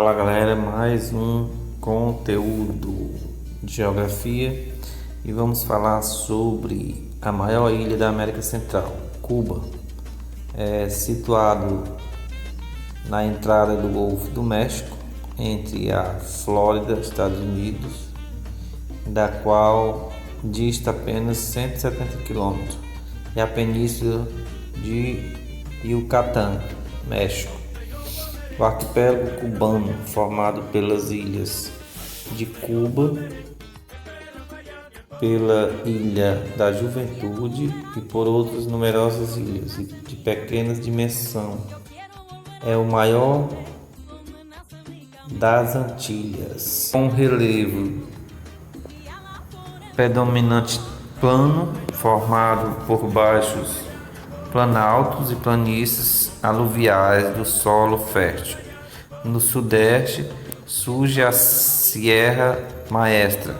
Fala galera, mais um conteúdo de geografia e vamos falar sobre a maior ilha da América Central, Cuba. É situado na entrada do Golfo do México, entre a Flórida, Estados Unidos, da qual dista apenas 170 quilômetros, e a Península de Yucatán, México. O arquipélago cubano, formado pelas ilhas de Cuba, pela Ilha da Juventude e por outras numerosas ilhas de pequenas dimensão, é o maior das Antilhas, com relevo predominante plano, formado por baixos planaltos e planícies aluviais do solo fértil. No sudeste surge a Sierra Maestra,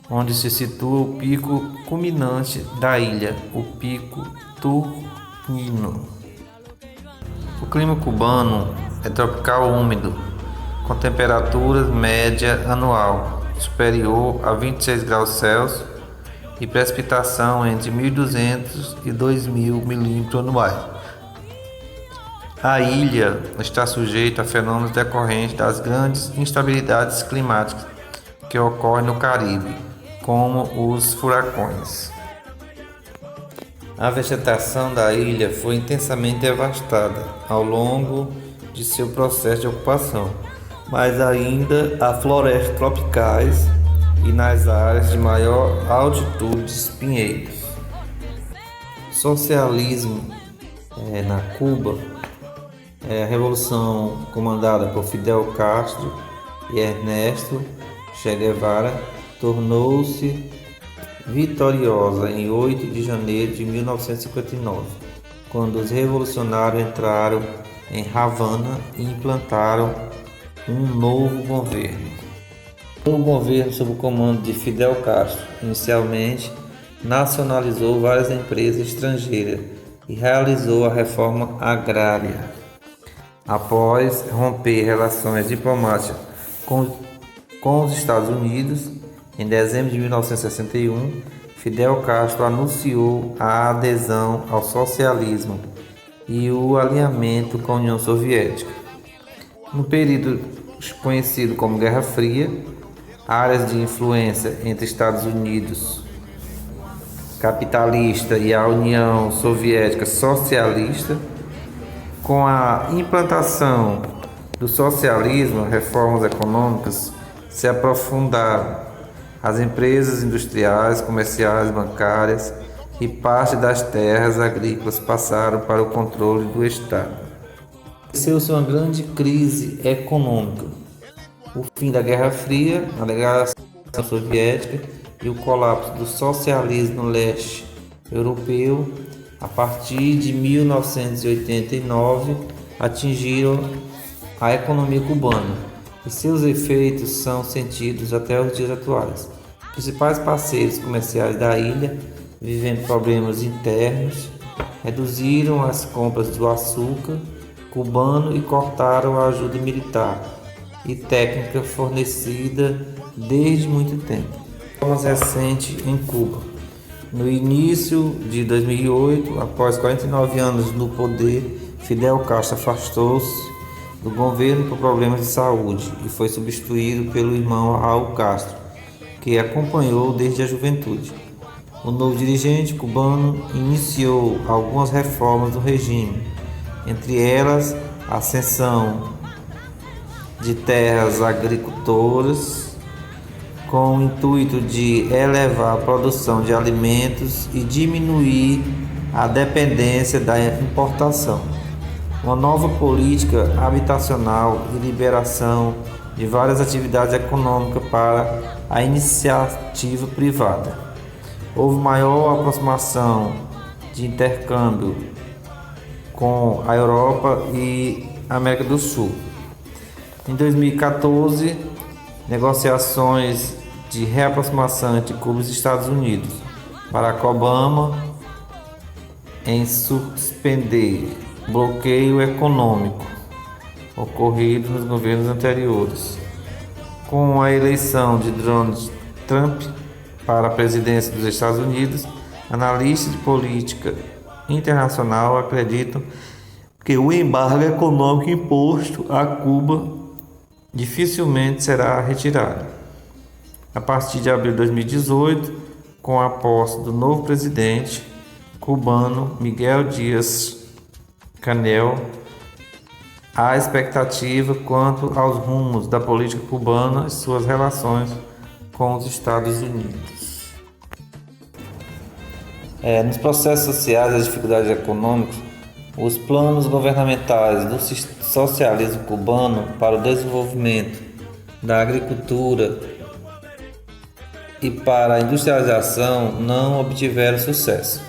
onde se situa o pico culminante da ilha, o Pico Turnino. O clima cubano é tropical úmido, com temperatura média anual superior a 26 graus Celsius e precipitação entre 1.200 e 2.000 milímetros anuais. A ilha está sujeita a fenômenos decorrentes das grandes instabilidades climáticas que ocorrem no Caribe, como os furacões. A vegetação da ilha foi intensamente devastada ao longo de seu processo de ocupação, mas ainda há florestas tropicais e nas áreas de maior altitude pinheiros. Socialismo na Cuba. A revolução comandada por Fidel Castro e Ernesto Che Guevara tornou-se vitoriosa em 8 de janeiro de 1959, quando os revolucionários entraram em Havana e implantaram um novo governo. O governo, sob o comando de Fidel Castro, inicialmente nacionalizou várias empresas estrangeiras e realizou a reforma agrária. Após romper relações diplomáticas com os Estados Unidos, em dezembro de 1961, Fidel Castro anunciou a adesão ao socialismo e o alinhamento com a União Soviética. No período conhecido como Guerra Fria, áreas de influência entre Estados Unidos capitalista e a União Soviética socialista. Com a implantação do socialismo, reformas econômicas se aprofundaram. As empresas industriais, comerciais, bancárias e parte das terras agrícolas passaram para o controle do Estado. Aconteceu-se uma grande crise econômica. O fim da Guerra Fria, a degradação soviética e o colapso do socialismo no leste europeu, a partir de 1989, atingiram a economia cubana e seus efeitos são sentidos até os dias atuais. Os principais parceiros comerciais da ilha, vivendo problemas internos, reduziram as compras do açúcar cubano e cortaram a ajuda militar e técnica fornecida desde muito tempo. Mais recente em Cuba. No início de 2008, após 49 anos no poder, Fidel Castro afastou-se do governo por problemas de saúde e foi substituído pelo irmão Raul Castro, que acompanhou desde a juventude. O novo dirigente cubano iniciou algumas reformas do regime, entre elas a cessão de terras agricultoras, com o intuito de elevar a produção de alimentos e diminuir a dependência da importação. Uma nova política habitacional e liberação de várias atividades econômicas para a iniciativa privada. Houve maior aproximação de intercâmbio com a Europa e a América do Sul. Em 2014, negociações de reaproximação entre Cuba e os Estados Unidos. Barack Obama em suspender bloqueio econômico. ocorrido nos governos anteriores. Com a eleição de Donald Trump para a presidência dos Estados Unidos, analistas de política internacional acreditam que o embargo econômico imposto a Cuba dificilmente será retirado. A partir de abril de 2018, com a posse do novo presidente cubano Miguel Díaz-Canel, há expectativa quanto aos rumos da política cubana e suas relações com os Estados Unidos. Nos processos sociais e as dificuldades econômicas, os planos governamentais do socialismo cubano para o desenvolvimento da agricultura e para a industrialização não obtiveram sucesso.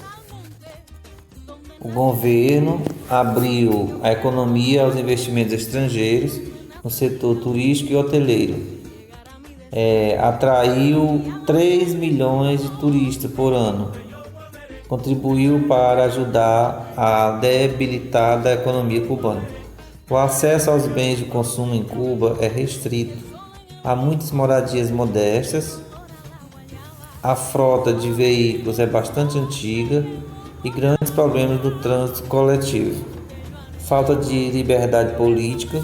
O governo abriu a economia aos investimentos estrangeiros no setor turístico e hoteleiro. Atraiu 3 milhões de turistas por ano. Contribuiu para ajudar a debilitar a economia cubana. O acesso aos bens de consumo em Cuba é restrito. Há muitas moradias modestas. A frota de veículos é bastante antiga e grandes problemas no trânsito coletivo. Falta de liberdade política.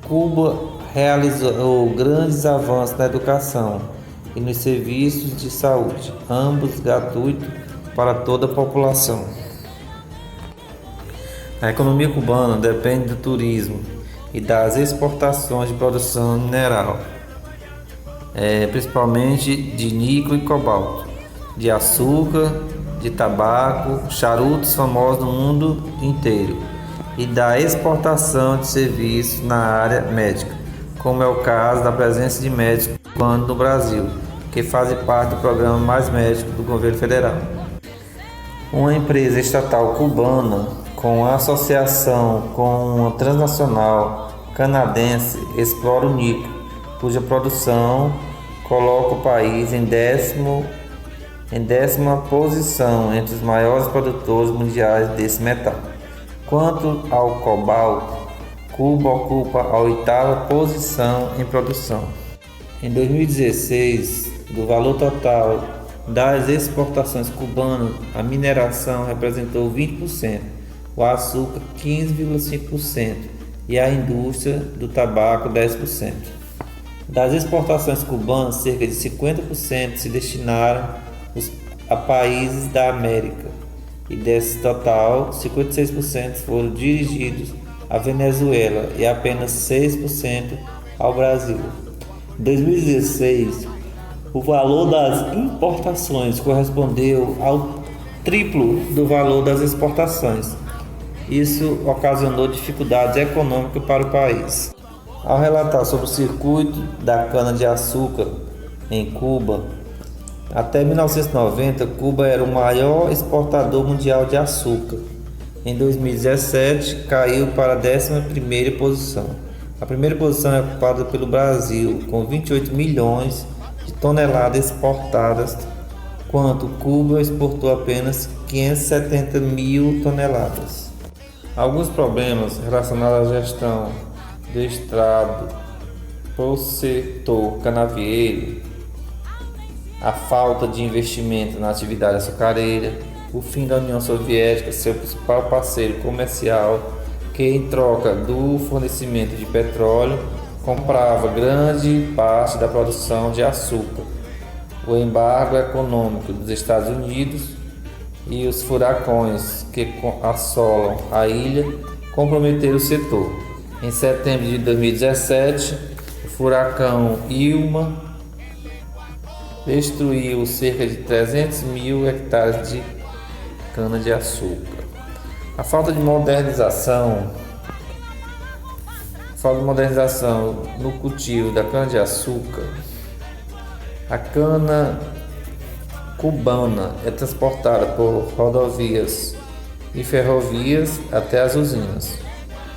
Cuba realizou grandes avanços na educação e nos serviços de saúde, ambos gratuitos para toda a população. A economia cubana depende do turismo e das exportações de produção mineral, principalmente de níquel e cobalto, de açúcar, de tabaco, charutos famosos no mundo inteiro, e da exportação de serviços na área médica, como é o caso da presença de médicos cubanos no Brasil, que fazem parte do programa Mais Médicos do governo federal. Uma empresa estatal cubana com associação com a transnacional canadense explora o níquel, cuja produção coloca o país em décima posição entre os maiores produtores mundiais desse metal. Quanto ao cobalto, Cuba ocupa a 8ª posição em produção. Em 2016, do valor total das exportações cubanas, a mineração representou 20%, o açúcar 15,5% e a indústria do tabaco 10%. Das exportações cubanas, cerca de 50% se destinaram a países da América, e desse total, 56% foram dirigidos à Venezuela e apenas 6% ao Brasil. Em 2016, o valor das importações correspondeu ao triplo do valor das exportações. Isso ocasionou dificuldades econômicas para o país. Ao relatar sobre o circuito da cana-de-açúcar em Cuba, até 1990, Cuba era o maior exportador mundial de açúcar. Em 2017, caiu para a 11ª posição. A primeira posição é ocupada pelo Brasil, com 28 milhões de toneladas exportadas, enquanto Cuba exportou apenas 570 mil toneladas. Alguns problemas relacionados à gestão do Estado pro setor canavieiro, a falta de investimento na atividade açucareira, o fim da União Soviética, seu principal parceiro comercial, que em troca do fornecimento de petróleo comprava grande parte da produção de açúcar, o embargo econômico dos Estados Unidos e os furacões que assolam a ilha comprometeram o setor. Em setembro de 2017, o furacão Irma destruiu cerca de 300 mil hectares de cana-de-açúcar. A falta de modernização no cultivo da cana-de-açúcar. A cana cubana é transportada por rodovias e ferrovias até as usinas.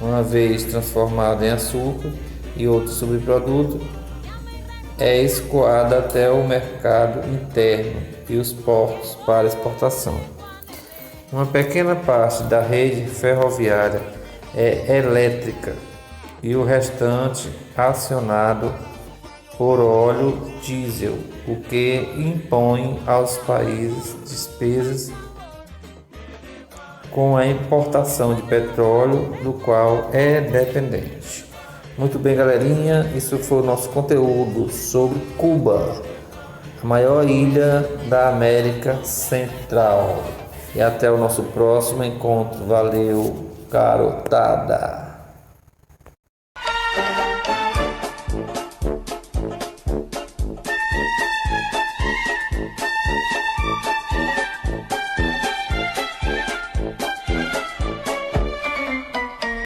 Uma vez transformada em açúcar e outro subproduto, é escoada até o mercado interno e os portos para exportação. Uma pequena parte da rede ferroviária é elétrica e o restante acionado por óleo diesel, o que impõe aos países despesas com a importação de petróleo, do qual é dependente. Muito bem, galerinha, isso foi o nosso conteúdo sobre Cuba, a maior ilha da América Central. E até o nosso próximo encontro. Valeu, garotada!